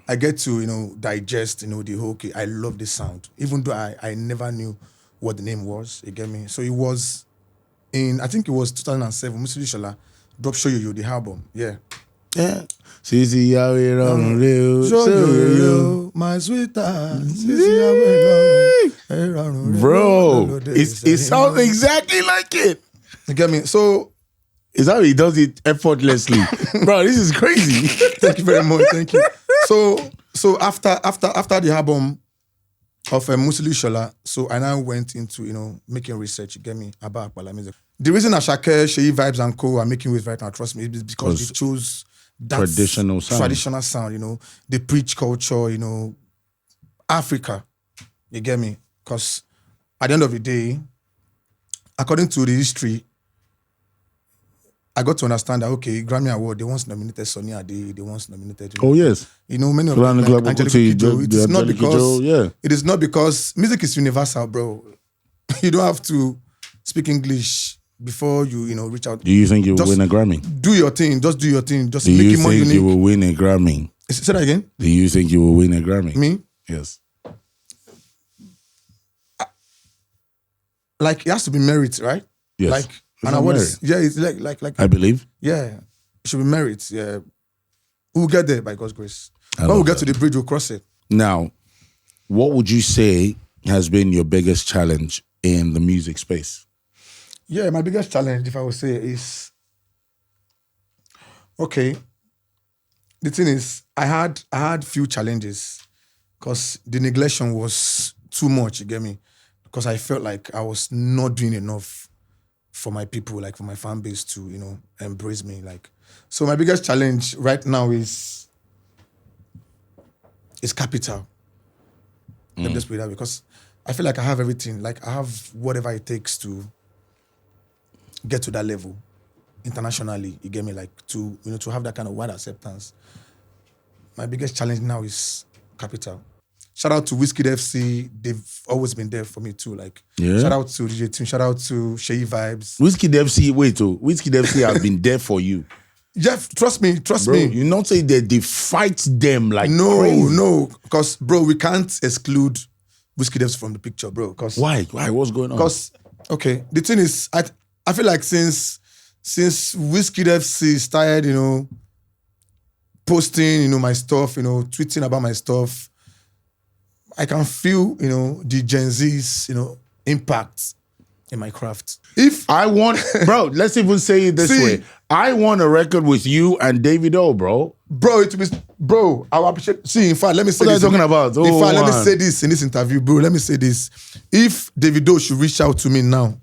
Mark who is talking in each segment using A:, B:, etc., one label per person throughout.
A: I get to, digest, the whole, okay, I love this sound. Even though I never knew what the name was, you get me? So it was I think it was 2007, Musili Shola, Drop Show You, the album. Yeah.
B: Yeah. Sisi yawe rọrùn re o.
A: Show you, my sweetheart. Sisi yawe rọrùn re.
B: Bro, it sounds exactly like it.
A: You get me? So
B: is how he does it effortlessly. Bro, this is crazy.
A: Thank you very much. Thank you. So after the album of Musili Shola, so I now went into, making research, you get me, about Apala music. The reason Ashake, Seyi Vibez and co are making waves right now, trust me, is because they chose that
B: traditional
A: sound, they preach culture, Africa, you get me? Because at the end of the day, according to the history, I got to understand that, okay, Grammy Award, they once nominated Sonny Ade, they once nominated...
B: Oh, yes.
A: Many of them, like Angelique Kidjo, it is not because music is universal, bro. You don't have to speak English before you, reach out.
B: Do you think you will win a Grammy?
A: Do your thing. Just do your thing. Just
B: make
A: it more unique.
B: Do you think you will win a Grammy?
A: Say that again?
B: Do you think you will win a Grammy?
A: Me?
B: Yes.
A: Like, it has to be MERITS, right?
B: Yes.
A: Like, and what is, yeah, it's like
B: I believe.
A: Yeah, it should be MERITS. Yeah, we'll get there by God's grace. When we get to the bridge, we'll cross it.
B: Now, what would you say has been your biggest challenge in the music space?
A: Yeah, my biggest challenge, if I would say, is okay. The thing is, I had few challenges because the neglection was too much. You get me? Because I felt like I was not doing enough for my people, like for my fan base to, embrace me. Like, so my biggest challenge right now is capital. Let me just put it that, because I feel like I have everything. Like, I have whatever it takes to get to that level internationally. You get me? Like, to have that kind of wide acceptance. My biggest challenge now is capital. Shout out to Wizkid FC. They've always been there for me too. Like, shout out to DJ Tim. Shout out to Seyi Vibez.
B: Wizkid FC, Wizkid FC has been there for you.
A: Jeff, trust me.
B: Bro, you not say that they fight them like crazy.
A: No. Because, bro, we can't exclude Wizkid FC from the picture, bro.
B: Why? What's going on?
A: Because, okay, the thing is, I feel like since Wizkid FC started, posting, my stuff, tweeting about my stuff, I can feel, the Gen Z's, impact in my craft. If
B: I want, bro, let's even say it this way. I want a record with you and Davido, bro.
A: Bro, I appreciate. See, in fact, let me say
B: what
A: this.
B: What are you talking about?
A: In fact, let me say this in this interview, bro. Let me say this. If Davido should reach out to me now,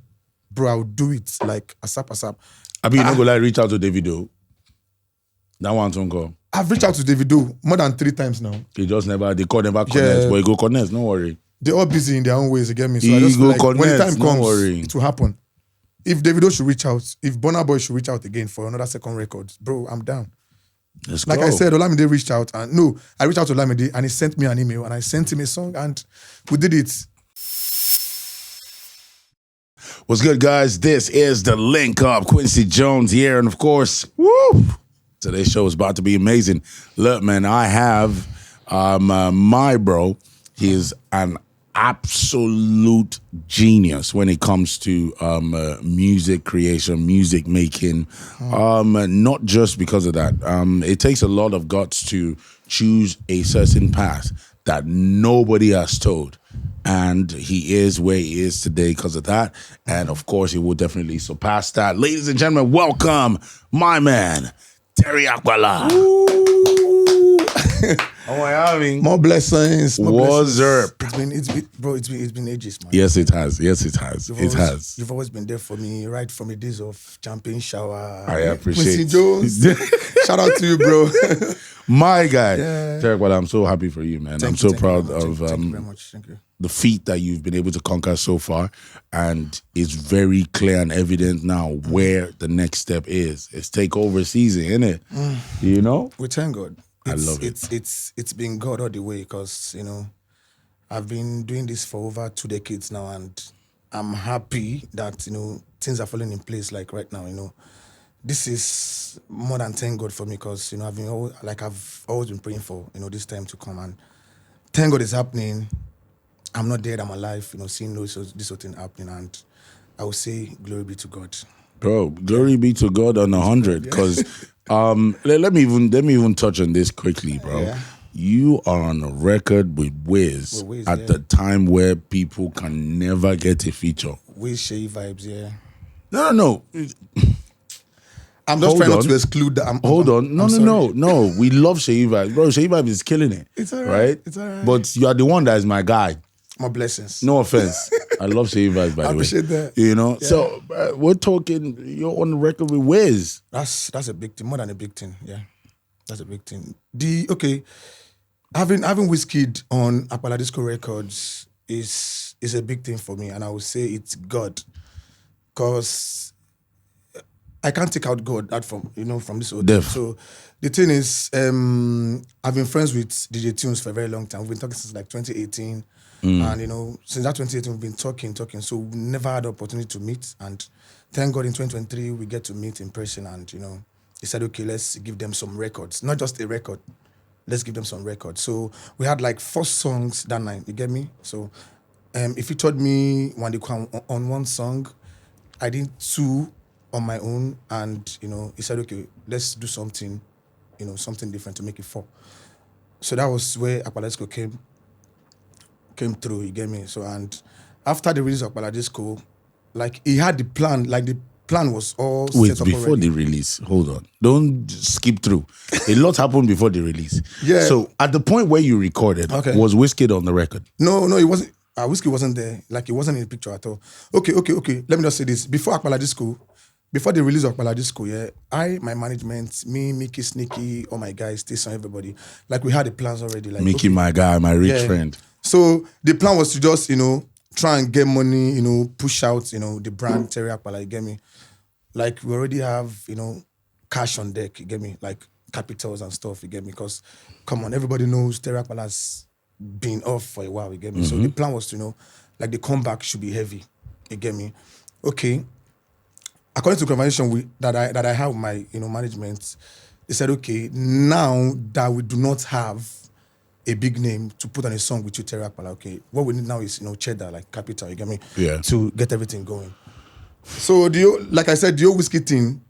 A: bro, I'll do it like ASAP.
B: I mean, you're not gonna reach out to Davido. That one's on call.
A: I've reached out to Davido more than 3 times now.
B: They call never connect, but he go connect, no worry.
A: They're all busy in their own ways, you get me? So I just feel like when the time comes, it will happen. If Davido should reach out, if Burna Boy should reach out again for another second record, bro, I'm down.
B: Let's
A: like
B: go.
A: I said, Olamide reached out, and I reached out to Olamide and he sent me an email and I sent him a song and we did it.
B: What's good, guys? This is The Link Up. Quincy Jones here, and of course, today's show is about to be amazing. Look, man, I have my bro. He is an absolute genius when it comes to music creation, music making. Not just because of that. It takes a lot of guts to choose a certain path that nobody has told. And he is where he is today because of that. And of course, he will definitely surpass that. Ladies and gentlemen, welcome my man, Terry Apala. How are you having?
A: More blessings.
B: What's up?
A: It's been ages, man.
B: Yes, it has. It
A: You've always been there for me, right from the days of Champion Shower.
B: I appreciate
A: Quincy Jones. Shout out to you, bro.
B: My guy.
A: Yeah.
B: Terry, well, I'm so happy for you, man. I'm so proud of
A: thank you very much. Thank you.
B: The feat that you've been able to conquer so far, and it's very clear and evident now where the next step is. It's takeover season, isn't it? You know?
A: We thank God.
B: I love it.
A: It's been God all the way because, I've been doing this for over 2 decades now and I'm happy that, things are falling in place like right now, this is more than thank God for me because I've always been praying for this time to come, and thank God it's happening. I'm not dead, I'm alive, seeing this whole thing happening, and I will say glory be to God.
B: Bro, glory be to God on 100. Because let me even touch on this quickly, bro.
A: Yeah.
B: You are on a record with Wiz, at the time where people can never get a feature.
A: Wiz, Seyi Vibez, yeah.
B: No.
A: I'm just trying not to exclude that.
B: Hold on. No. We love Seyi Vibez. Bro, Seyi Vibez is killing it.
A: It's all
B: right.
A: It's all right.
B: But you are the one that is my guy.
A: My blessings.
B: No offense. I love Seyi Vibez, by the way. I
A: appreciate that.
B: Yeah. So we're talking, you're on the record with Wiz.
A: That's a big thing, more than a big thing. Yeah, that's a big thing. Having Wizkid on Apala Disco Records is a big thing for me, and I would say it's God, because I can't take out God out from this whole thing. So the thing is, I've been friends with DJ Tunes for a very long time. We've been talking since like 2018. And since that 2018 we've been talking, so we never had the opportunity to meet, and thank God in 2023 we get to meet in person, and he said, okay, let's give them some records, not just a record, let's give them some records. So we had like 4 songs that night, you get me? So if he told me when they come on one song, I did 2 on my own, and he said, okay, let's do something, something different to make it 4. So that was where Apala Disco came through, you get me? So, and after the release of Apala Disco, like he had the plan, like the plan was all set up
B: before
A: already.
B: the release, hold on, don't skip through. A lot happened before the release.
A: Yeah.
B: So at the point where you recorded, was Wizkid on the record?
A: No, it wasn't. Wizkid wasn't there. Like he wasn't in the picture at all. Okay. Let me just say this: before Apala Disco, before the release of Apala Disco, my management, me, Mickey, Sneaky, all my guys, Station, everybody, like we had the plans already. Like
B: Mickey, my guy, my rich friend.
A: So the plan was to just, try and get money, push out, the brand Terry Apala, you get me? Like we already have, cash on deck, you get me? Like capitals and stuff, you get me? Because come on, everybody knows Terry Apala's been off for a while, you get me? So the plan was to, like the comeback should be heavy, you get me? Okay. According to the conversation that I have with my, management, they said, okay, now that we do not have a big name to put on a song with you, Terry Apala, okay, what we need now is, cheddar, like capital, you get me?
B: Yeah.
A: To get everything going. So, like I said, the old Wizkid thing,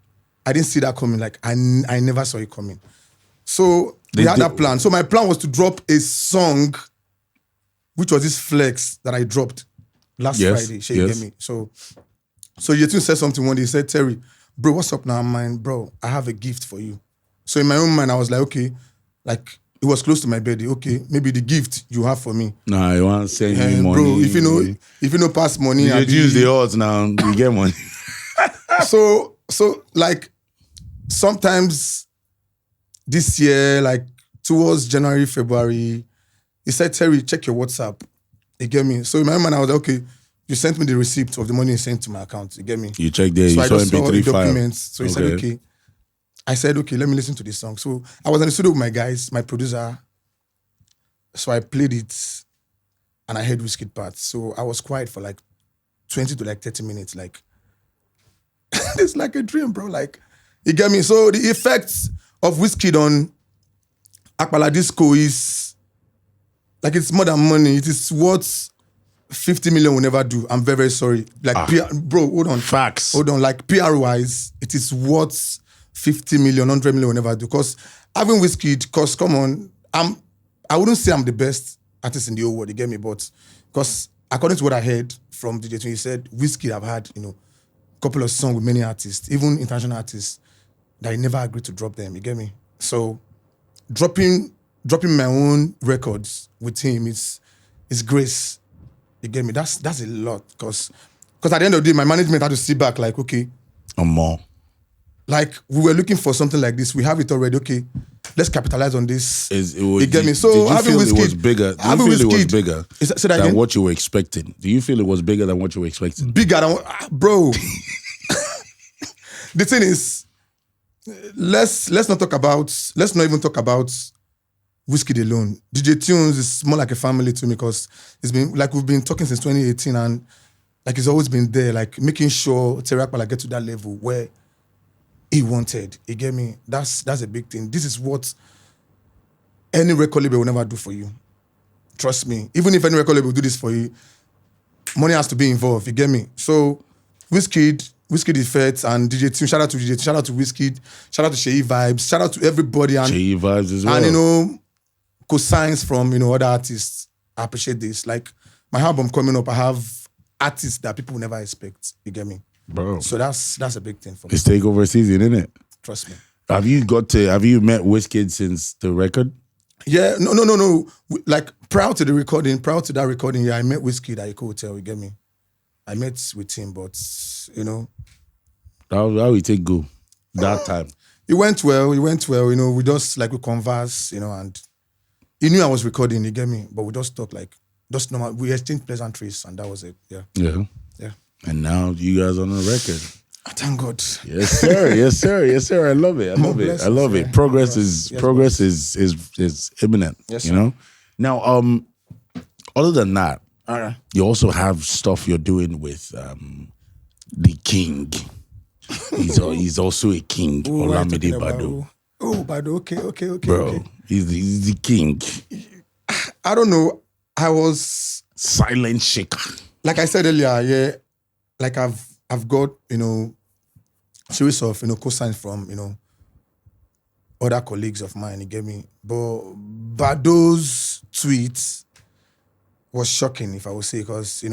A: I didn't see that coming. Like, I never saw it coming. So, we had that plan. So, my plan was to drop a song, which was this flex that I dropped last Friday. You get me? So Yetun said something one day. He said, Terry, bro, what's up now? I'm like, bro, I have a gift for you. So, in my own mind, I was like, okay, like, it was close to my birthday. Okay, maybe the gift you have for me.
B: Nah, you want to send me money.
A: Bro, if you know pass money.
B: You use the odds now, you get money.
A: So like sometimes this year, like towards January, February, he said, Terry, check your WhatsApp. You get me? So in my mind, I was like, okay, you sent me the receipt of the money you sent to my account. You get me?
B: You checked there,
A: so
B: you
A: I
B: saw
A: just
B: MP3
A: saw the
B: file.
A: documents. So he said, okay. I said, okay, let me listen to this song. So I was in the studio with my guys, my producer. So I played it and I heard Wizkid parts. So I was quiet for like 20 to like 30 minutes. Like, it's like a dream, bro. Like, you get me? So the effects of Wizkid on Apala Disco is, like, it's more than money. It is what 50 million will never do. I'm very, very sorry. Like, bro, hold on.
B: Facts.
A: Hold on. Like, PR-wise, it is what 50 million, 100 million will never do. Because having Wizkid, because, come on, I wouldn't say I'm the best artist in the whole world, you get me? But, because according to what I heard from DJ Twin, he said, Wizkid have had, a couple of songs with many artists, even international artists, that he never agreed to drop them, you get me? So, dropping my own records with him is grace. You get me? That's a lot. Because at the end of the day, my management had to sit back like, okay.
B: More.
A: Like, we were looking for something like this. We have it already. Okay, let's capitalize on this.
B: You
A: get me? So,
B: having Wizkid, it was bigger? Do you feel it was bigger than what you were expecting? Do you feel it was bigger than what you were expecting?
A: Bigger than... Bro. The thing is, let's not even talk about Wizkid alone. DJ Tunes is more like a family to me because it's been like we've been talking since 2018 and like it's always been there, like making sure Terry Apala get to that level where he wanted. He gave me. That's a big thing. This is what any record label will never do for you. Trust me. Even if any record label will do this for you, money has to be involved. You get me? So, Wizkid Effects and DJ Team. Shout out to DJ Team. Shout out to Wizkid. Shout out to Seyi Vibez. Shout out to everybody. And
B: Seyi Vibez as well.
A: And co-signs from other artists. I appreciate this. Like my album coming up, I have artists that people never expect. You get me?
B: Bro.
A: So that's a big thing for me.
B: It's takeover season, isn't it?
A: Trust me.
B: Have you met Wizkid since the record?
A: Yeah, no. Like prior to that recording, yeah, I met Wizkid at Echo Hotel, you get me? I met with him, but
B: How it take go that time?
A: It went well, we just we converse, and he knew I was recording, you get me? But we just talked just normal, we exchanged pleasantries and that was it, yeah.
B: Yeah.
A: Yeah.
B: And now you guys on the record.
A: Thank God.
B: Yes, sir. Yes, sir. Yes, sir. I love it. I love it. Progress is imminent.
A: Yes,
B: you know. Now, other than that,
A: all right,
B: you also have stuff you're doing with the king. He's also a king, Olamide Bado.
A: Oh, Bado. Okay.
B: Bro,
A: okay.
B: He's the king.
A: I don't know. I was
B: silent shaker.
A: Like I said earlier, yeah. Like I've got, series of, cosigns from, other colleagues of mine. He gave me, but Bado's tweet was shocking, if I would say, because,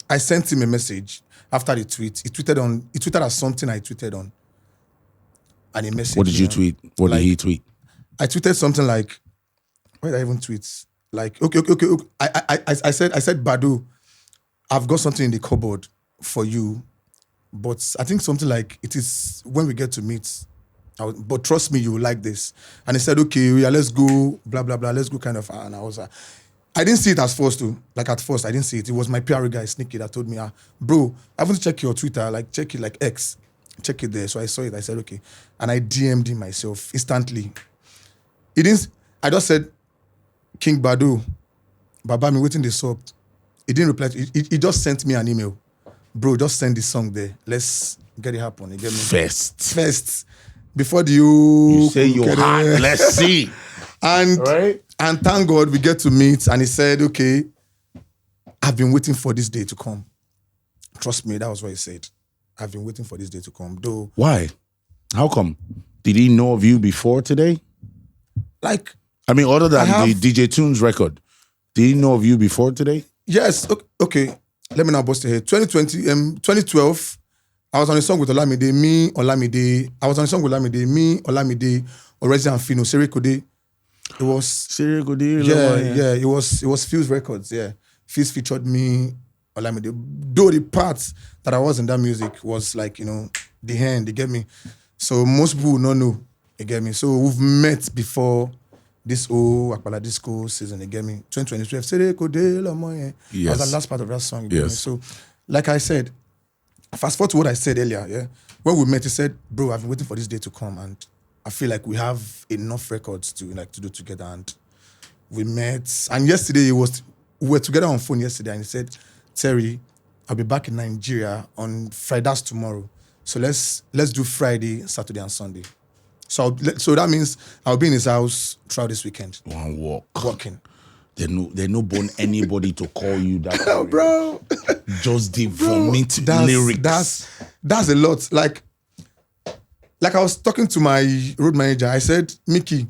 A: I sent him a message after the tweet. He tweeted as something I tweeted on. And he messaged
B: What did you tweet? What did he tweet?
A: I tweeted something like, where did I even tweet? Like, okay. I said, Bado, I've got something in the cupboard for you, but I think something like it is when we get to meet. But trust me, you will like this. And he said, okay, yeah, let's go, blah, blah, blah, let's go kind of. And I was I didn't see it as first too. Like at first, I didn't see it. It was my PR guy, Sneaky, that told me, bro, I want to check your Twitter, check it like X. Check it there. So I saw it. I said, okay. And I DM'd him myself instantly. I just said, King Bado, Baba, me waiting this up. He didn't reply. He just sent me an email. Bro, just send this song there. Let's get it happen. You get me? First. Before
B: you say you're hot, let's see.
A: And
B: right?
A: And thank God we get to meet. And he said, okay, I've been waiting for this day to come. Trust me, that was what he said. I've been waiting for this day to come. Though.
B: Why? How come? Did he know of you before today? Other than the DJ Tunes record, did he know of you before today? Yes.
A: Okay. Let me now bust ahead. 2012, I was on a song with Olamide, Olamide, Orezi and Fino, Serekode. It was
B: Serekode.
A: Yeah. It was Fuse Records. Yeah, Fuse featured me, Olamide. Though the part that I was in that music was the hand. You get me? So most people will not know. You get me? So we've met before. This Apala disco season, you get me? 2012, yes. I was the last part of that song, you get me? So, like I said, fast forward to what I said earlier, yeah? When we met, he said, bro, I've been waiting for this day to come, and I feel like we have enough records to do together, and we met. And yesterday, we were together on phone yesterday, and he said, Terry, I'll be back in Nigeria on Friday, that's tomorrow. So let's do Friday, Saturday, and Sunday. So that means I'll be in his house throughout this weekend.
B: One walk.
A: Walking.
B: They no born anybody to call you that.
A: Bro.
B: Just the vomit lyrics.
A: That's a lot. Like I was talking to my road manager. I said, Mickey,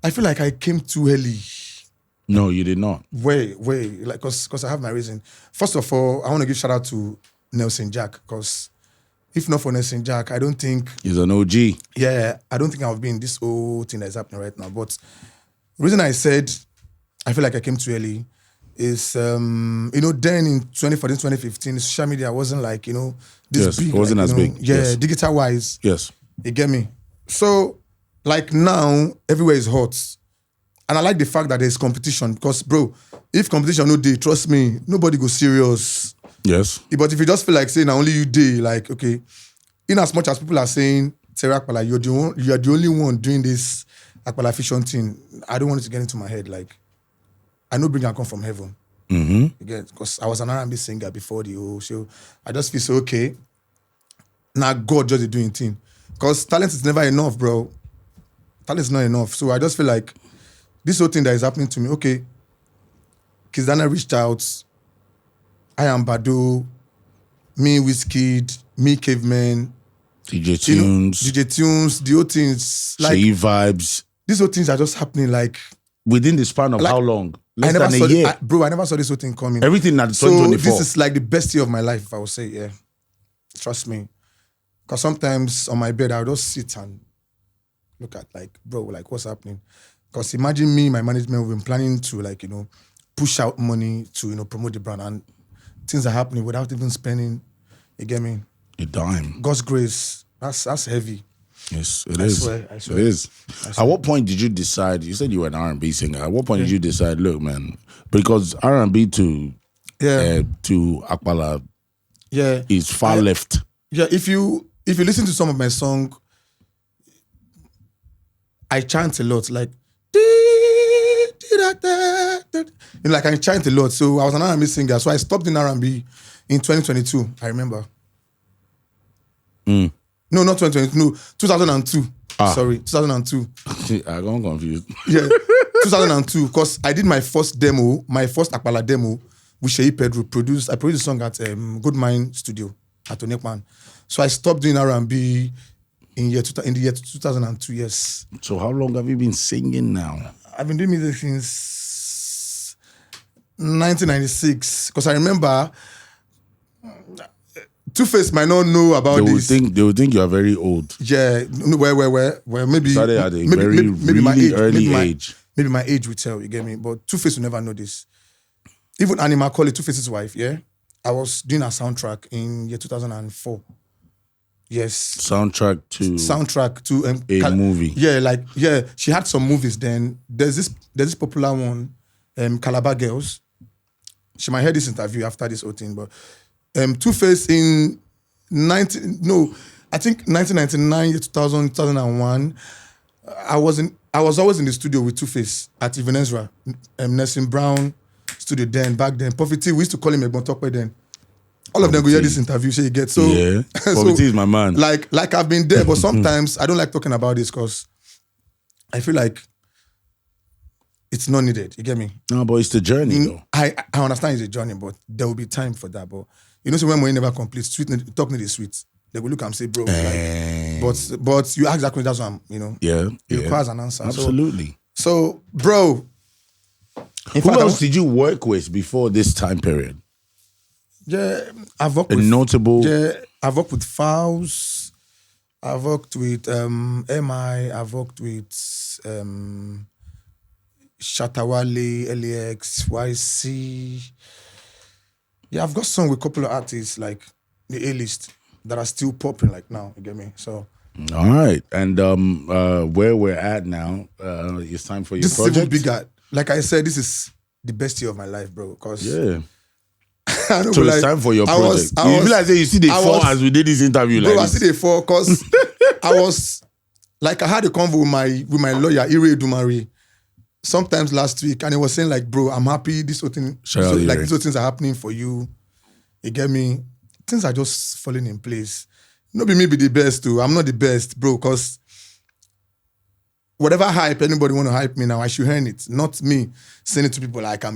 A: I feel like I came too early.
B: No, you did not.
A: Way. Because I have my reason. First of all, I want to give shout out to Nelson Jack, because if not for Nelson Jack, I don't think...
B: He's an OG.
A: Yeah, I don't think I would be in this whole thing that's happening right now. But the reason I said I feel like I came too early is, then in 2014, 2015, social media wasn't this big.
B: It wasn't as big.
A: Yeah,
B: yes.
A: Digital-wise.
B: Yes.
A: You get me? So, now, everywhere is hot. And I like the fact that there's competition because, bro, if competition no day, trust me, nobody go serious.
B: Yes.
A: But if you just feel like saying only you day, okay, in as much as people are saying, Terry Apala, you're the only one doing this Apala Fission thing, I don't want it to get into my head. I know bring and come from heaven.
B: Mm-hmm.
A: Again, because I was an R&B singer before the whole show. I just feel so okay. Now God just doing thing. Because talent is never enough, bro. Talent is not enough. So I just feel like this whole thing that is happening to me, okay, Kizana reached out, I am Bado, me Wizkid, me Caveman,
B: DJ Tunes,
A: DJ Tunes, the whole things like
B: Seyi Vibez.
A: These whole things are just happening like
B: within the span of how long? Less than a year.
A: Bro, I never saw this whole thing coming.
B: Everything at 2024.
A: So this is like the best year of my life, if I would say, yeah. Trust me. Because sometimes on my bed, I'll just sit and look at like, bro, like what's happening? Because imagine me, my management, we've been planning to like, push out money to, promote the brand, and things are happening without even spending, you get me?
B: A dime.
A: God's grace, that's heavy.
B: Yes, it is.
A: I swear.
B: It is. At what point did you decide? You said you were an R&B singer. At what point did you decide? Look, man, because R&B to Apala, is far left.
A: Yeah, if you listen to some of my song, I chant a lot, like like I chant a lot. So I was an R&B singer. So I stopped in R&B in 2022. I remember. No, not 2022. No, 2002. Sorry, 2002.
B: I got confused.
A: Yeah, 2002. Because I did my first Apala demo with Seyi Pedro. I produced a song at Good Mind Studio at Onekman. So I stopped doing R&B in the year 2002. Yes.
B: So how long have you been singing now?
A: I've been doing music since 1996. Because I remember. Two-Face might not know about this.
B: They would think you are very old.
A: Yeah, where maybe
B: started at a maybe my age, early age.
A: Maybe my age will tell, you get me? But Two-Face will never know this. Even Anima call it Two-Face's wife, yeah? I was doing a soundtrack in year 2004. Yes.
B: Soundtrack to a movie.
A: Yeah, she had some movies then. There's this popular one, Calabar Girls. She might hear this interview after this whole thing, but Two-Face in 1999, 2000, 2001, I was always in the studio with Two-Face at Even Ezra, Nelson Brown studio then, back then. Puffy T, we used to call him Egbon Tokwe then. All of them go hear this interview, so you get so.
B: Yeah, Puffy T is my man.
A: Like I've been there, but sometimes I don't like talking about this because I feel like it's not needed. You get me?
B: No, but it's the journey, though.
A: I understand it's a journey, but there will be time for that. But so when money never completes, talk need is sweet. They will look and say, bro, but you ask that question, that's what it requires an answer.
B: Absolutely.
A: So bro,
B: who else did you work with before this time period?
A: Yeah, I've worked with
B: notable.
A: Yeah, I've worked with Faust. I've worked with MI. I've worked with Shatawale, LAX, YC. Yeah, I've got some with a couple of artists like the A-list that are still popping like now. You get me? So.
B: All right, and where we're at now, it's time for your
A: this
B: project.
A: This is even bigger. Like I said, this is the best year of my life, bro. Cause
B: so it's time for your project. You feel like you see the four as we did this interview.
A: Bro,
B: like
A: I see the four because I had a convo with my lawyer, Ire Dumari, sometimes last week, and he was saying like, bro, I'm happy this whole thing, these whole things are happening for you. You get me? Things are just falling in place. Not be me be the best too. I'm not the best, bro, because whatever hype anybody want to hype me now, I should earn it. Not me saying it to people like I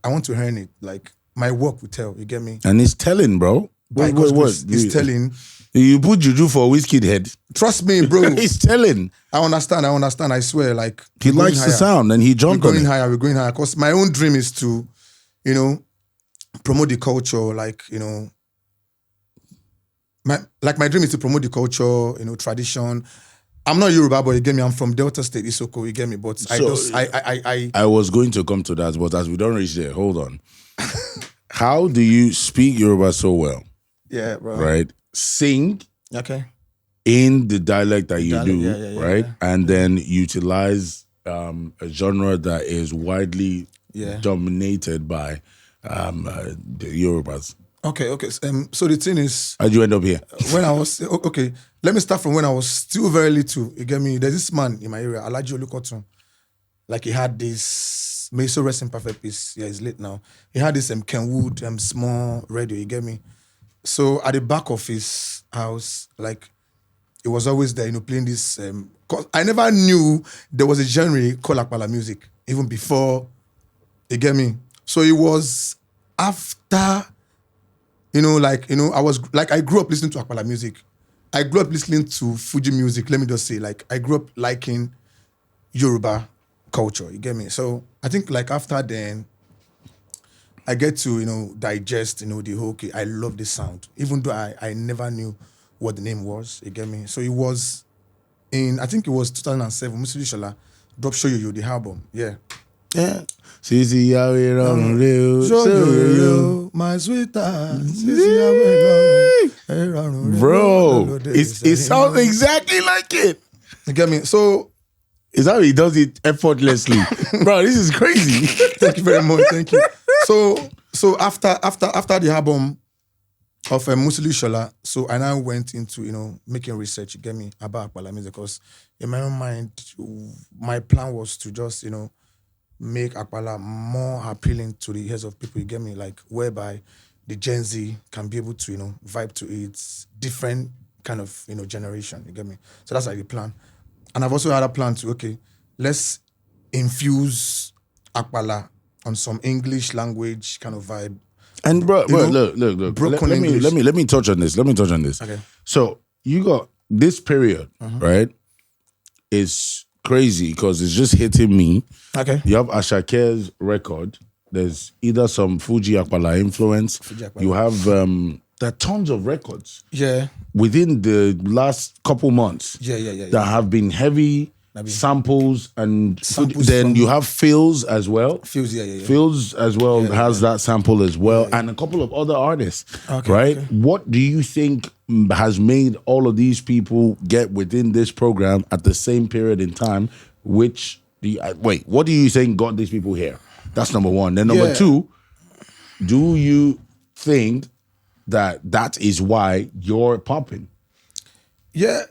A: want to earn it. Like my work will tell. You get me?
B: And it's telling, bro. What?
A: It's telling.
B: You put juju for Wizkid head.
A: Trust me, bro.
B: It's telling.
A: I understand. I swear. Like
B: he likes the sound and he jumped on it.
A: We're going higher. Because my own dream is to, promote the culture. Like, my dream is to promote the culture, tradition. I'm not Yoruba, but you get me. I'm from Delta State, Isoko. You get me. But
B: I was going to come to that, but as we don't reach there, hold on. How do you speak Yoruba so well?
A: Yeah, bro.
B: Right? Sing.
A: Okay.
B: In the dialect that you do, right? Yeah. And then utilize a genre that is widely dominated by the Yorubas.
A: Okay. So the thing is,
B: how'd you end up here?
A: When I was let me start from when I was still very little. You get me? There's this man in my area, Alaji Olukotun. Like he had this. May so rest in perfect peace. Yeah, he's late now. He had this Kenwood small radio. You get me? So at the back of his house, like it was always there, playing this. 'Cause I never knew there was a genre called Apala music, even before, you get me? So it was after, I grew up listening to Apala music. I grew up listening to Fuji music, let me just say, like, I grew up liking Yoruba culture, you get me? So I think, like, after then, I get to, digest, the whole, okay, I love this sound, even though I never knew what the name was, you get me? So it was I think it was 2007, Musili Shola, Drop Show You, the album, yeah.
B: Yeah. Sisi yawe rọrùn re o,
A: Show
B: so
A: you, my sweetheart.
B: Bro, it sounds exactly like it.
A: You get me? So
B: It's how he does it effortlessly. Bro, this is crazy.
A: thank you very much. Thank you. So after the album of Musili Shola, so I now went into making research. You get me, about Apala music, because in my own mind, my plan was to just make Apala more appealing to the ears of people. You get me, like whereby the Gen Z can be able to vibe to it, different kind of generation. You get me? So that's like the plan. And I've also had a plan to, okay, let's infuse Apala on some English language kind of vibe.
B: And bro, look. Let me touch on this.
A: Okay.
B: So you got this period, right? Is crazy because it's just hitting me.
A: Okay.
B: You have Ashake's record. There's either some Fuji Apala influence. You have there are tons of records.
A: Yeah.
B: Within the last couple months.
A: Yeah.
B: That have been heavy samples and
A: Samples
B: then you have Phils as well.
A: Phils, yeah.
B: Phils as well has that sample as well, and a couple of other artists.
A: Okay,
B: right?
A: okay.
B: What do you think has made all of these people get within this program at the same period in time? What do you think got these people here? That's number one. Then number two, do you think that is why you're popping?
A: Yeah.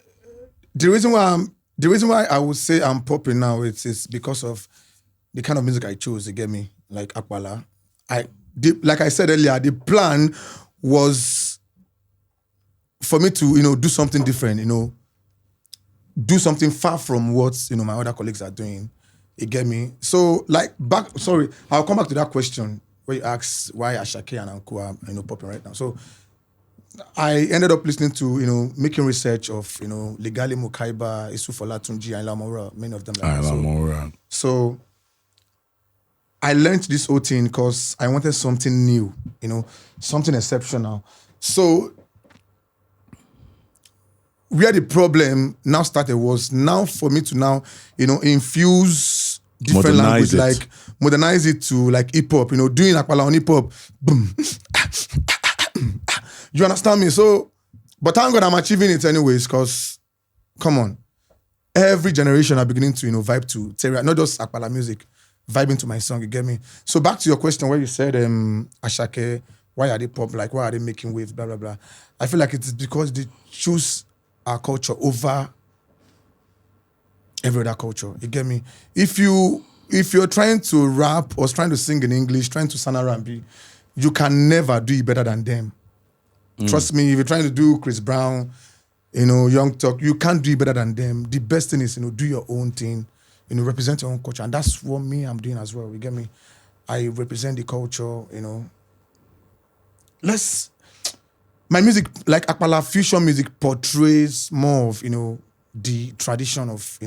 A: The reason why I would say I'm popping now is because of the kind of music I chose. You get me, like Apala. Like I said earlier, the plan was for me to do something different. Do something far from what my other colleagues are doing. You get me? So I'll come back to that question where you asked why Ashake and Anko are popping right now. So I ended up listening to, making research of, Legali Mukaiba, Isufola Tunji, and Lamora, many of them. So I learned this whole thing because I wanted something new, something exceptional. So where the problem now started was now for me to now, infuse different language, like modernize it to like hip hop, doing Apala on hip hop. Boom. You understand me? So, but thank God I'm achieving it anyways, because, come on, every generation are beginning to, vibe to Terry, not just Apala music, vibing to my song, you get me? So back to your question where you said, Ashake, why are they pop, like, why are they making waves, blah, blah, blah. I feel like it's because they choose our culture over every other culture, you get me? If you're trying to rap or trying to sing in English, trying to sound R&B, you can never do it better than them. Trust me, if you're trying to do Chris Brown, Young Talk, you can't do it better than them. The best thing is, do your own thing, represent your own culture. And that's what I'm doing as well, you get me? I represent the culture, my music, like Apala fusion music, portrays more of, the tradition of,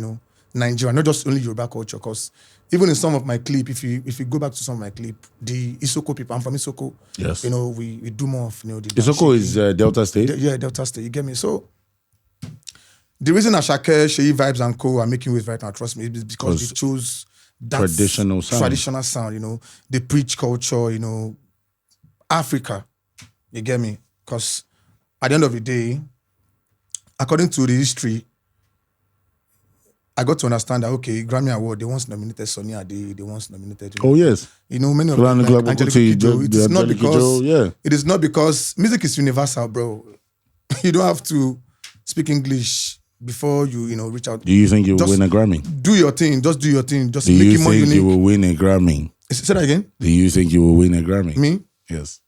A: Nigeria, not just only Yoruba culture, because even in some of my clip, if you go back to some of my clip, the Isoko people, I'm from Isoko.
B: Yes.
A: We do more of, the
B: Isoko is Delta State?
A: Delta State, you get me? So, the reason Ashake, Seyi Vibez and Co are making waves right now, trust me, is because they chose that
B: traditional
A: sound, they preach culture, Africa, you get me? Because at the end of the day, according to the history, I got to understand that, okay, Grammy Award, they once nominated Sonny Ade, they once nominated...
B: Oh, yes.
A: Many of them, like Angelique Kidjo. It is not because music is universal, bro. You don't have to speak English before you, reach out.
B: Do you think you will win a Grammy?
A: Do your thing. Just do your thing. Just
B: make
A: it more unique.
B: Do you think you will win a Grammy?
A: Say that again?
B: Do you think you will win a Grammy?
A: Me?
B: Yes.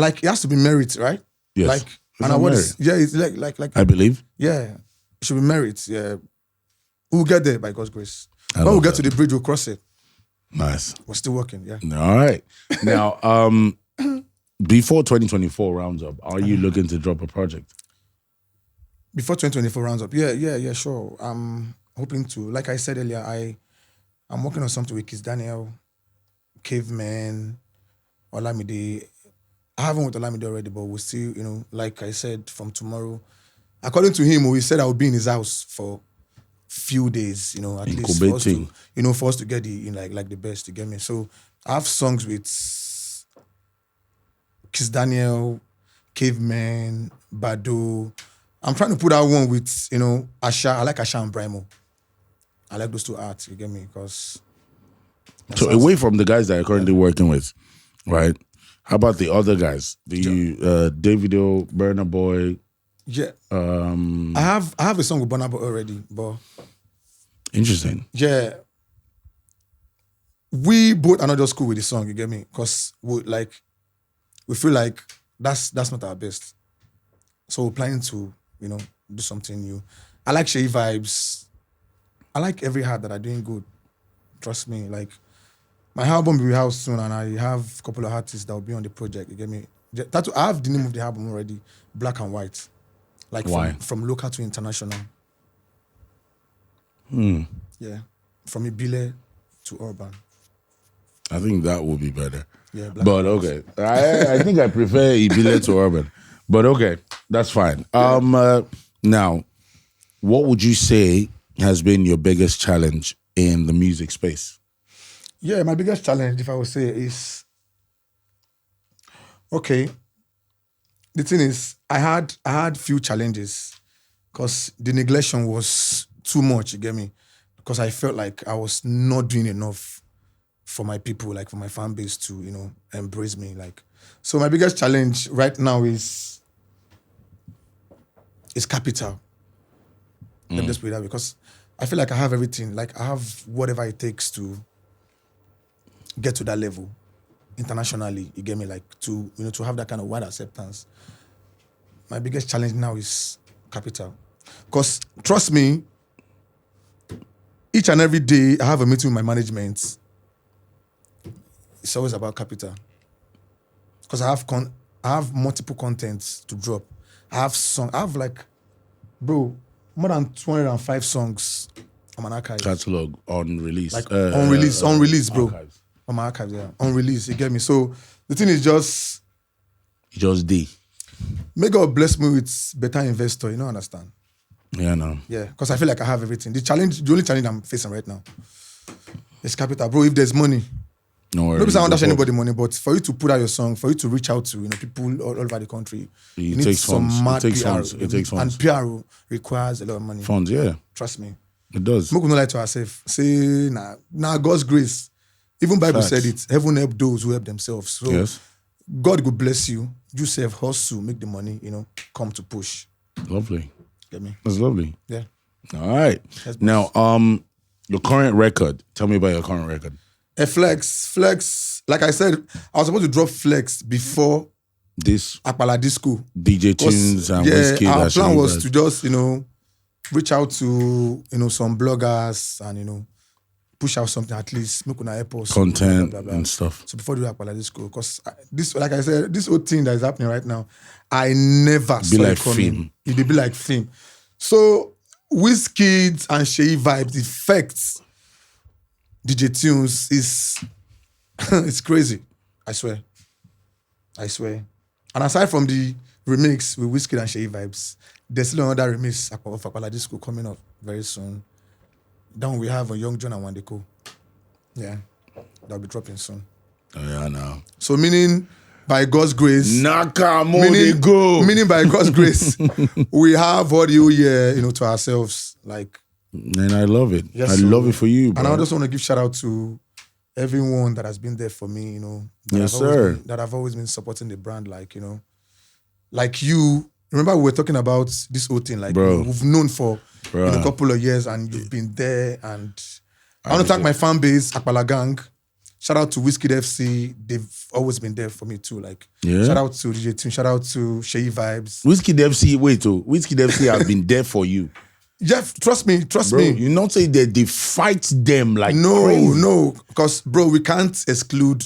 A: Like it has to be merit, right?
B: Yes.
A: Like
B: It's
A: and
B: not
A: what
B: merit.
A: is it's like
B: I believe.
A: yeah, it should be merit. Yeah, we'll get there by God's grace.
B: I
A: When we
B: love
A: get
B: that.
A: to the bridge, we'll cross it.
B: Nice.
A: We're still working. Yeah.
B: All right. Now, before 2024 rounds up, are you looking to drop a project?
A: Before 2024 rounds up, yeah, sure. I'm hoping to. Like I said earlier, I'm working on something with Kiss Daniel, Caveman, Olamide. I haven't with Olamide already, but we'll still, like I said, from tomorrow. According to him, he said I will be in his house for few days, at least for us to, for us to get the like the best, you get me? So I have songs with Kiss Daniel, Caveman, Bado. I'm trying to put out one with, Asha. I like Asha and Brimo. I like those two arts, you get me? Because
B: so away from the guys that you're currently working with, right? How about the other guys? Davido, Burna Boy?
A: Yeah. I have a song with Burna Boy already, but
B: interesting.
A: Yeah. We both are not just cool with the song, you get me? Because we feel like that's not our best. So we're planning to, do something new. I like Seyi Vibez. I like every heart that are doing good. Trust me. Like my album will be out soon, and I have a couple of artists that will be on the project. You get me? I have the name of the album already, Black and White. Like
B: why?
A: From local to international. Yeah. From Ibile to urban.
B: I think that would be better.
A: Yeah,
B: but okay. I think I prefer Ibile to urban. But okay, that's fine. Now, what would you say has been your biggest challenge in the music space?
A: Yeah, my biggest challenge, if I would say, is okay. The thing is, I had few challenges because the neglection was too much, you get me? Because I felt like I was not doing enough for my people, like for my fan base to, embrace me. Like, so my biggest challenge right now is capital. Let me just put it that way, because I feel like I have everything. Like I have whatever it takes to get to that level internationally. You get me? Like to have that kind of wide acceptance. My biggest challenge now is capital. Because trust me, each and every day I have a meeting with my management. It's always about capital. Because I have multiple contents to drop. I have like, bro, more than 205 songs on my archive.
B: Catalog on release.
A: Like on release, bro.
B: Archives.
A: On my archives, yeah. On release, you get me? So the thing is just
B: D.
A: May God bless me with better investor, understand?
B: Yeah, no.
A: Yeah, because I feel like I have everything. The only challenge I'm facing right now is capital. Bro, if there's money,
B: no worries.
A: Nobody's not dash anybody money, but for you to put out your song, for you to reach out to people all over the country, you need some mad PR.
B: It takes funds.
A: And PR requires a lot of money.
B: Funds, yeah.
A: Trust me.
B: It does.
A: We could not lie to ourselves. Say, nah, God's grace. Even Bible said it. Heaven help those who help themselves. So
B: yes.
A: God will bless you. You self hustle, make the money, come to push.
B: Lovely.
A: Get me?
B: That's lovely.
A: Yeah.
B: All right. Now, your current record. Tell me about your current record.
A: A Flex. Like I said, I was supposed to drop Flex before
B: this
A: Apala Disco.
B: DJ Tunes and Whiskey.
A: Our plan was to just, reach out to, some bloggers and, push out something at least, make una help us.
B: Content
A: blah, blah, blah.
B: and stuff.
A: So before we do Apala Disco, because this, like I said, this whole thing that is happening right now, I never saw it coming. It'd be like film. So Whiskey and Seyi Vibez, the effects, DJ Tunes is it's crazy. I swear. And aside from the remix with Whiskey and Seyi Vibez, there's still another remix of Apala Disco coming up very soon. Then we have a Young John and Wandeko. Yeah. That'll be dropping soon.
B: Oh, yeah, I know.
A: So meaning by God's grace. Meaning by God's grace, we have audio here, to ourselves. Like,
B: and I love it.
A: Yes,
B: I love it for you, bro.
A: And I just want to give shout out to everyone that has been there for me, that have always been supporting the brand, like, like you. Remember we were talking about this whole thing, like, we've known for a couple of years and you've been there. And I want to thank my fan base, Apala Gang, Shout out to Whiskey FC. They've always been there for me too. Like,
B: Yeah.
A: shout out to DJ Tune. Shout out to Seyi Vibez.
B: Whiskey FC, Whiskey FC has been there for you.
A: Jeff, trust me.
B: Bro, you not say that they fight them like crazy.
A: No. Because, bro, we can't exclude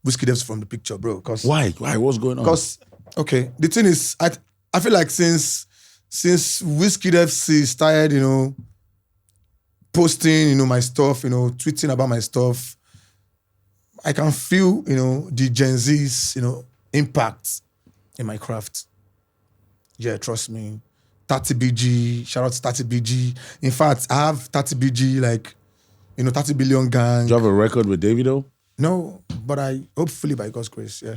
A: Whiskey FC from the picture, bro. Cause,
B: Why? What's going on?
A: Because, okay, the thing is, I feel like since Whiskey FC started, posting, my stuff, tweeting about my stuff, I can feel, the Gen Z's, impact in my craft. Yeah, trust me. 30BG, shout out to 30BG. In fact, I have 30BG, like, 30 billion gang.
B: Do you have a record with Davido?
A: No, but hopefully by God's grace, yeah.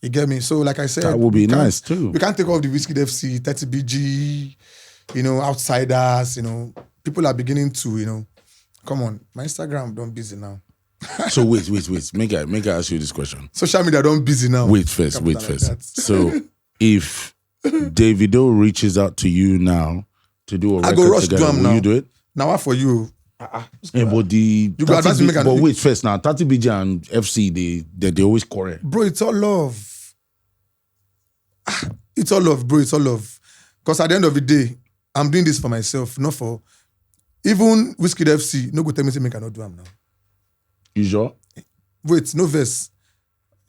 A: You get me? So, like I said,
B: that would be nice too.
A: We can't take off the Whiskey FC, 30BG, outsiders, people are beginning to, come on, my Instagram don't busy now.
B: So wait. Make I ask you this question.
A: Social media don't busy now.
B: Wait first. So if Davido reaches out to you now to do a record
A: I go rush
B: together,
A: drum
B: will
A: now.
B: you do it?
A: Now what for you?
B: Yeah, but but wait first now. 30BG and FC, they always quarrel.
A: Bro, it's all love. It's all love, bro. It's all love. Because at the end of the day, I'm doing this for myself, not for even Whiskey FC. No go tell me say make I not do them now.
B: You sure?
A: Wait, no verse.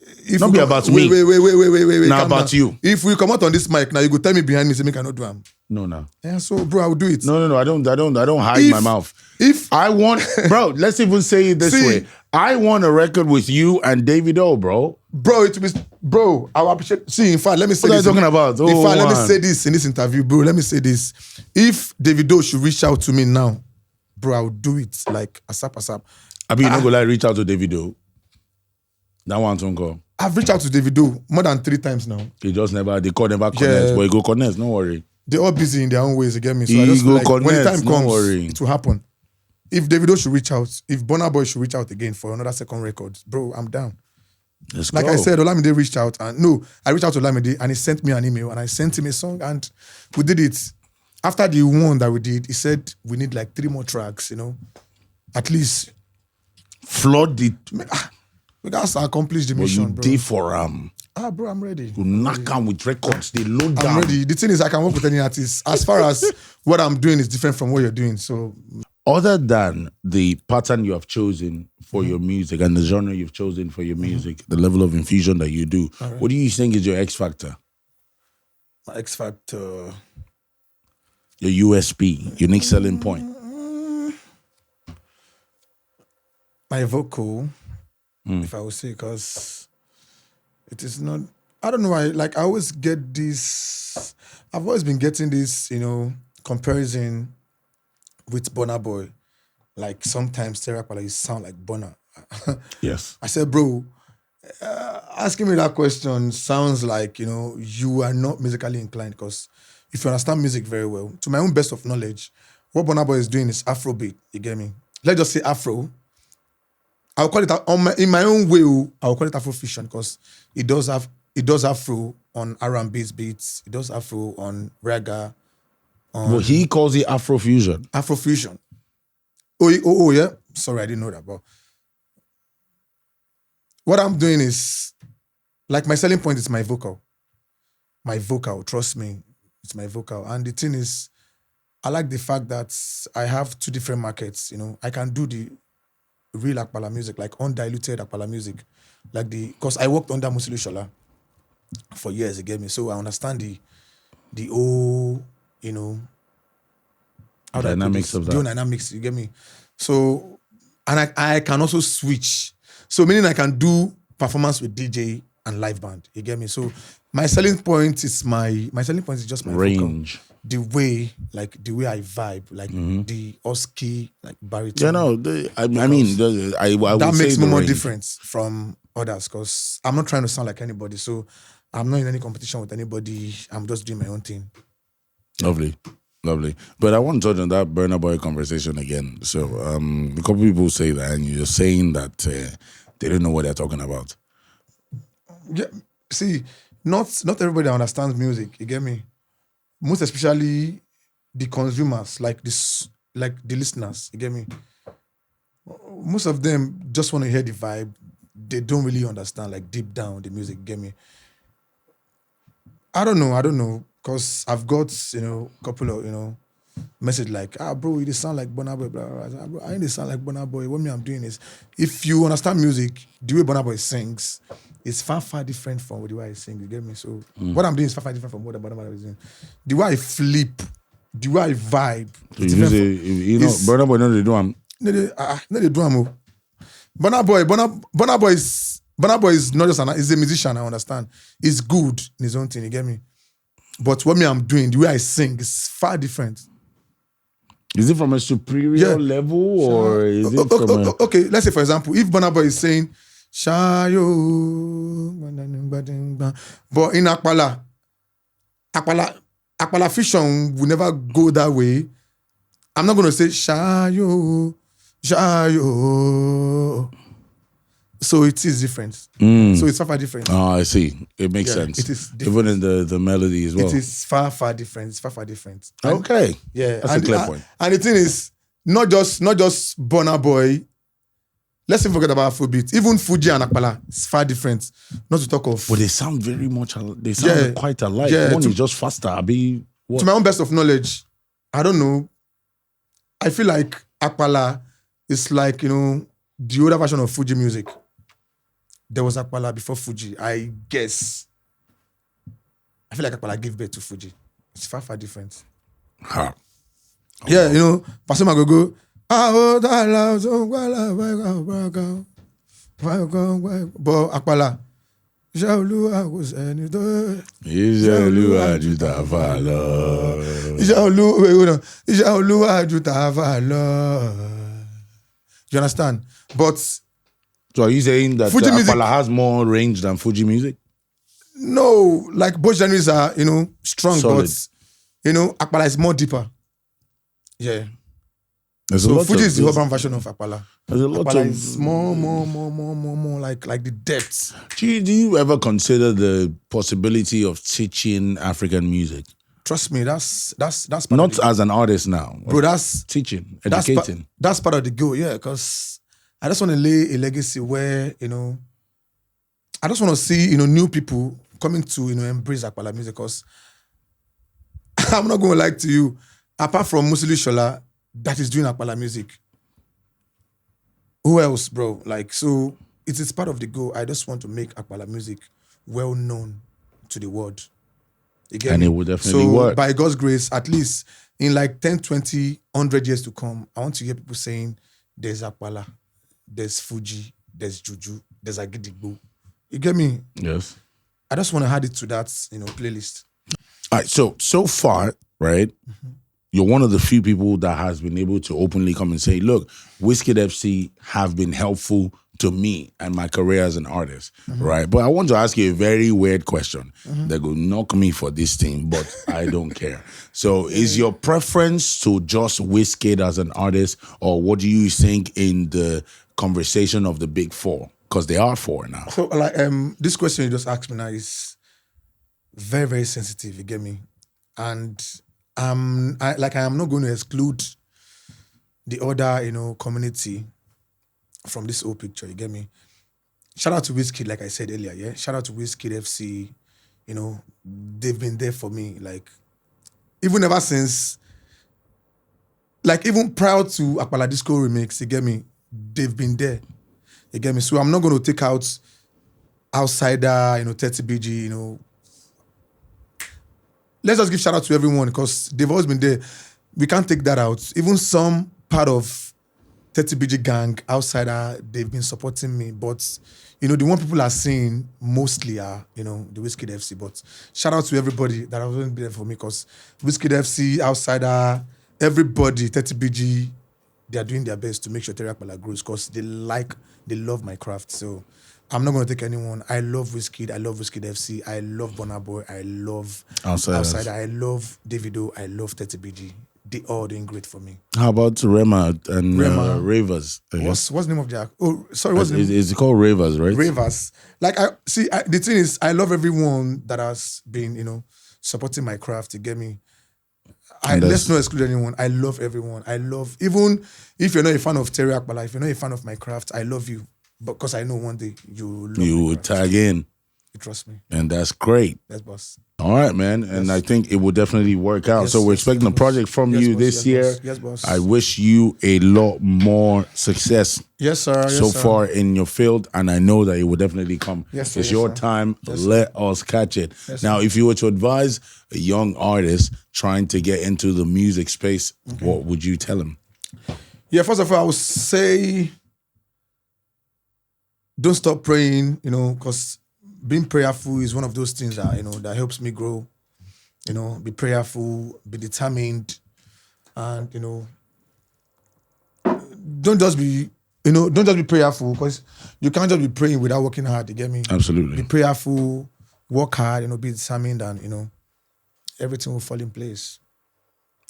A: If
B: Not
A: we
B: be
A: go-
B: about me.
A: Wait.
B: Now
A: calm
B: about
A: down.
B: you.
A: If we come out on this mic now, you go tell me behind me say make I not do them.
B: No.
A: Yeah, so bro, I will do it.
B: No. I don't hide my mouth.
A: If
B: I want, bro. Let's even say it this
A: See.
B: way. I want a record with you and Davido, bro.
A: I will appreciate. See, in fact, let me say
B: What are you
A: this.
B: talking about?
A: In fact, let me
B: man.
A: say this in this interview, bro. Let me say this. If Davido should reach out to me now, bro, I will do it like ASAP.
B: I mean, you not gonna reach out to Davido. That one don't go.
A: I've reached out to Davido more than 3 times now.
B: They call never connect.
A: Yeah.
B: But you go connect, no worry.
A: They're all busy in their own ways, you get me? So
B: He
A: I just feel
B: go
A: like when the
B: connect,
A: time
B: no
A: comes,
B: worry.
A: it will happen. If Davido should reach out, if Burna Boy should reach out again for another second record, bro, I'm down.
B: Let's
A: Like
B: go.
A: I said, Olamide reached out I reached out to Olamide and he sent me an email and I sent him a song and we did it. After the one that we did, he said we need like 3 more tracks, At least
B: flood it.
A: we got to accomplish the
B: But
A: mission,
B: you
A: bro.
B: did for
A: Bro, I'm ready.
B: You knock on with records. They load
A: I'm
B: down.
A: ready. The thing is, I can work with any artist. As far as what I'm doing is different from what you're doing. So,
B: Other than the pattern you have chosen for your music and the genre you've chosen for your music, the level of infusion that you do, what do you think is your X factor?
A: my X factor.
B: Your USP, unique selling point?
A: My vocal, if I would say, because it is not, I don't know why, like I always get this, I've always been getting this, comparison with Burna Boy. Like sometimes Apala, you sound like Burna.
B: Yes.
A: I said, bro, asking me that question sounds like, you are not musically inclined because if you understand music very well, to my own best of knowledge, what Burna Boy is doing is Afrobeat, you get me? Let's just say Afro. I'll call it, in my own way, I'll call it Afrofusion because it does Afro on R&B beats, it does Afro on reggae,
B: Well, he calls it Afrofusion.
A: Afrofusion. Oh, yeah? Sorry, I didn't know that, but what I'm doing is, like my selling point is my vocal. My vocal, trust me, it's my vocal. And the thing is, I like the fact that I have 2 different markets, I can do the real Apala music, like undiluted Apala music. Because I worked under Musilu Shola for years, you get me? So I understand the whole, how do I put
B: Dynamics
A: this?
B: of
A: The
B: that.
A: whole dynamics, you get me? So, and I can also switch. So meaning I can do performance with DJ and live band, you get me? So my selling point is just my vocal.
B: Range.
A: The way I vibe, like the husky, like baritone.
B: Yeah, no, I would
A: That
B: say
A: makes
B: the
A: me more
B: range.
A: difference from others because I'm not trying to sound like anybody. So I'm not in any competition with anybody. I'm just doing my own thing.
B: Lovely. But I want to touch on that Burna Boy conversation again. So a couple people say that, and you're saying that they don't know what they're talking about.
A: Yeah, see, not everybody understands music. You get me? Most especially the consumers, like the listeners. You get me? most of them just want to hear the vibe. They don't really understand, like, deep down the music. Get me? I don't know, because I've got, couple of, message like, bro, you sound like Burna Boy, blah, blah, blah. Bro, I ain't sound like Burna Boy. What I'm doing is, if you understand music, the way Burna Boy sings, it's far, far different from the way I sing. You get me? So what I'm doing is far, far different from what Burna Boy is doing. The way I flip, the way I vibe.
B: Burna Boy, no, they do them.
A: No, they do them. Burna Boy is not just he's a musician, I understand. He's good in his own thing, you get me? But what I'm doing, the way I sing is far different.
B: Is it from a superior level or is it from
A: okay, let's say for example, if Burna Boy is saying Shayo, but in Apala Fission will never go that way. I'm not going to say Shayo. So it is different. So it's far different.
B: Oh, I see. It makes sense.
A: It is different.
B: Even in the melody as well.
A: It is far different. It's far different.
B: Okay.
A: Yeah.
B: That's a clear point.
A: And the thing is, not just Burna Boy. Let's not forget about Afrobeat. Even Fuji and Apala, it's far different. Not to talk of.
B: But they sound very much. They sound quite alike. One is just faster.
A: To my own best of knowledge, I don't know. I feel like Apala is like, the older version of Fuji music. There was Apala before Fuji, I guess. I feel like Apala gave birth to Fuji. It's far different.
B: Huh.
A: Yeah, Pasuma go. But Apala. You understand? But
B: so are you saying that
A: Fuji music
B: has more range than Fuji music?
A: No, like both genres are, strong,
B: solid.
A: But Apala is more deeper. Yeah.
B: So
A: Fuji is the urban version of Apala.
B: There's a lot
A: Apala is more like the depths.
B: Do you ever consider the possibility of teaching African music?
A: Trust me, that's part
B: not as an artist now,
A: bro. That's
B: teaching, educating.
A: That's part of the goal, yeah. Because I just want to lay a legacy where I just want to see new people coming to embrace Apala music. Because I'm not going to lie to you, apart from Musili Shola, that is doing Apala music. Who else, bro? Like, so it is part of the goal. I just want to make Apala music well known to the world.
B: And it will definitely work.
A: By God's grace, at least in like 10, 20, 100 years to come, I want to hear people saying, there's Apala, there's Fuji, there's Juju, there's Agidigbo. You get me?
B: Yes.
A: I just want to add it to that, playlist.
B: All right, so far, right, you're one of the few people that has been able to openly come and say, look, Wizkid FC have been helpful to me and my career as an artist, right? But I want to ask you a very weird question that will knock me for this thing, but I don't care. So is your preference to just Wizkid as an artist, or what do you think in the conversation of the big four? Because they are four now.
A: So like this question you just asked me now is very, very sensitive, you get me? And I am not going to exclude the other, community from this whole picture, you get me? Shout out to Wizkid, like I said earlier, yeah? Shout out to Wizkid FC, they've been there for me, like, even ever since, like, even prior to Apala Disco Remix, you get me? They've been there, you get me? So I'm not going to take out Outsider, 30BG, Let's just give shout out to everyone because they've always been there. We can't take that out. Even some part of 30BG gang, Outsider, they've been supporting me. But, the one people are seeing mostly are, the Wizkid FC. But shout out to everybody that has been there for me because Wizkid FC, Outsider, everybody, 30BG, they are doing their best to make sure Terry Apala grows because they love my craft. So I'm not going to take anyone. I love Wizkid. I love Wizkid FC. I love Burna Boy. I love Outsider. I love Davido. I love 30BG. They all doing great for me.
B: How about Rema and Ravers?
A: What's the name of their? Oh, sorry, what's the name?
B: It's called Ravers, right?
A: Ravers. Like the thing is, I love everyone that has been, supporting my craft. You get me? Let's not exclude anyone. I love everyone. I love, even if you're not a fan of Terry Apala, if you're not a fan of my craft, I love you. Because I know one day you
B: would tag in.
A: You trust me.
B: And that's great.
A: Yes, boss.
B: All right, man. And I think it will definitely work out.
A: Yes,
B: so we're expecting a project from you
A: boss,
B: this year.
A: Yes, boss.
B: I wish you a lot more success.
A: Yes, sir.
B: So far in your field, and I know that it will definitely come.
A: Yes, sir.
B: It's your time. Let us catch it. Now, if you were to advise a young artist trying to get into the music space, what would you tell him?
A: Yeah, first of all, I would say don't stop praying, because being prayerful is one of those things that, that helps me grow. Be prayerful, be determined, and, don't just be prayerful, because you can't just be praying without working hard, you get me?
B: Absolutely.
A: Be prayerful, work hard, be determined, and, everything will fall in place.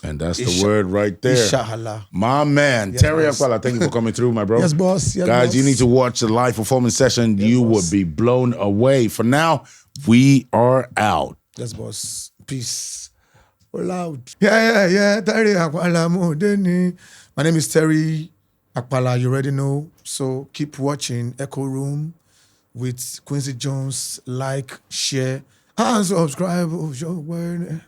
B: And that's the word right there.
A: Inshallah.
B: My man,
A: Yes,
B: Terry
A: boss.
B: Apala, thank you for coming through, my bro.
A: Yes, boss. Yes,
B: Guys,
A: boss.
B: you need to watch the live performance session. You
A: boss.
B: would be blown away. For now, we are out.
A: Yes, boss. Peace. We're loud. Yeah. Terry Apala Modeni. My name is Terry Apala. You already know. So keep watching Echooroom with Quincy Jones. Like, share, and subscribe. Your word.